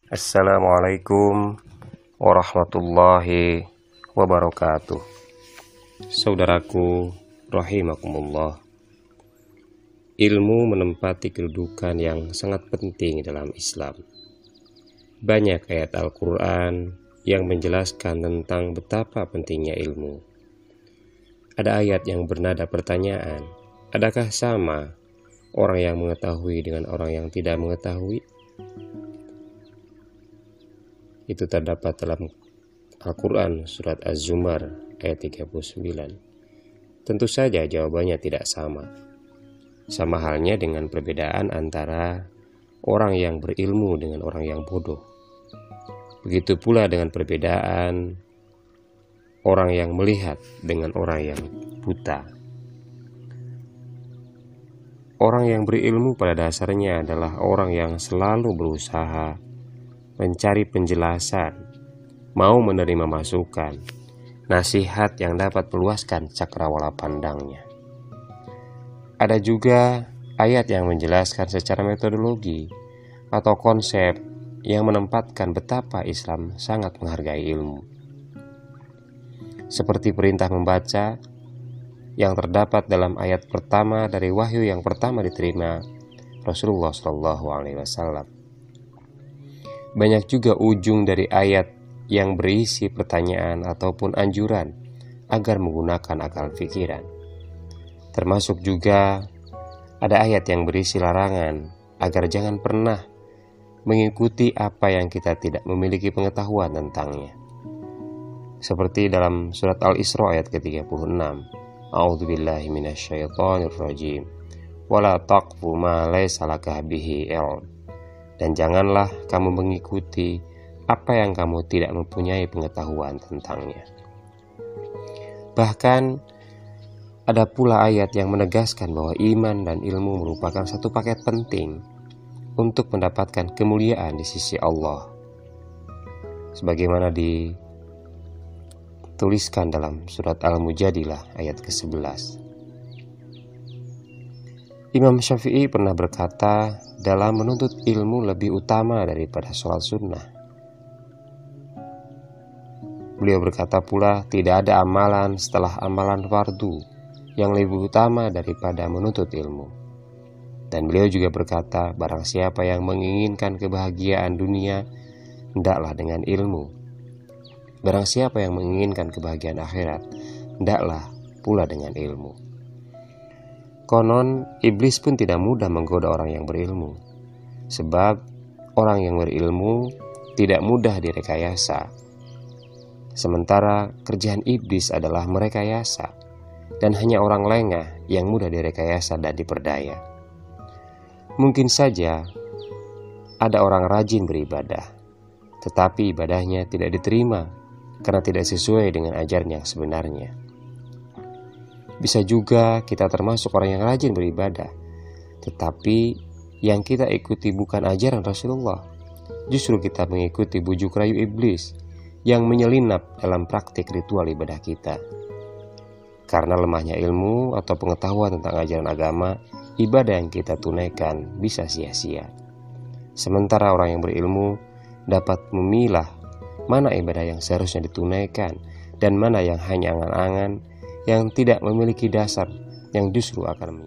Assalamualaikum warahmatullahi wabarakatuh. Saudaraku rahimakumullah, ilmu menempati kedudukan yang sangat penting dalam Islam. Banyak ayat Al-Quran yang menjelaskan tentang betapa pentingnya ilmu. Ada ayat yang bernada pertanyaan, adakah sama orang yang mengetahui dengan orang yang tidak mengetahui? Itu terdapat dalam Al-Quran surat Az-Zumar ayat 39. Tentu saja jawabannya tidak sama. Sama halnya dengan perbedaan antara orang yang berilmu dengan orang yang bodoh. Begitu pula dengan perbedaan orang yang melihat dengan orang yang buta. Orang yang berilmu pada dasarnya adalah orang yang selalu berusaha mencari penjelasan, mau menerima masukan, nasihat yang dapat meluaskan cakrawala pandangnya. Ada juga ayat yang menjelaskan secara metodologi atau konsep yang menempatkan betapa Islam sangat menghargai ilmu. Seperti perintah membaca yang terdapat dalam ayat pertama dari wahyu yang pertama diterima Rasulullah SAW. Banyak juga ujung dari ayat yang berisi pertanyaan ataupun anjuran agar menggunakan akal pikiran. Termasuk juga ada ayat yang berisi larangan agar jangan pernah mengikuti apa yang kita tidak memiliki pengetahuan tentangnya. Seperti dalam surat Al-Isra ayat ke-36. A'udzubillahi minasyaitonirrajim. Wala taqfu ma laysa laka bihi ilm. Dan janganlah kamu mengikuti apa yang kamu tidak mempunyai pengetahuan tentangnya. Bahkan ada pula ayat yang menegaskan bahwa iman dan ilmu merupakan satu paket penting untuk mendapatkan kemuliaan di sisi Allah. Sebagaimana dituliskan dalam surat Al-Mujadilah ayat ke-11. Imam Syafi'i pernah berkata, dalam menuntut ilmu lebih utama daripada sholat sunnah. Beliau berkata pula, tidak ada amalan setelah amalan fardu yang lebih utama daripada menuntut ilmu. Dan beliau juga berkata, barang siapa yang menginginkan kebahagiaan dunia, hendaklah dengan ilmu. Barang siapa yang menginginkan kebahagiaan akhirat, hendaklah pula dengan ilmu. Konon, iblis pun tidak mudah menggoda orang yang berilmu. Sebab orang yang berilmu tidak mudah direkayasa. Sementara kerjaan iblis adalah merekayasa. Dan hanya orang lengah yang mudah direkayasa dan diperdaya. Mungkin saja ada orang rajin beribadah, tetapi ibadahnya tidak diterima karena tidak sesuai dengan ajaran yang sebenarnya. Bisa juga kita termasuk orang yang rajin beribadah, tetapi yang kita ikuti bukan ajaran Rasulullah. Justru kita mengikuti bujuk rayu iblis yang menyelinap dalam praktik ritual ibadah kita. Karena lemahnya ilmu atau pengetahuan tentang ajaran agama, ibadah yang kita tunaikan bisa sia-sia. Sementara orang yang berilmu dapat memilah mana ibadah yang seharusnya ditunaikan dan mana yang hanya angan-angan yang tidak memiliki dasar yang justru akan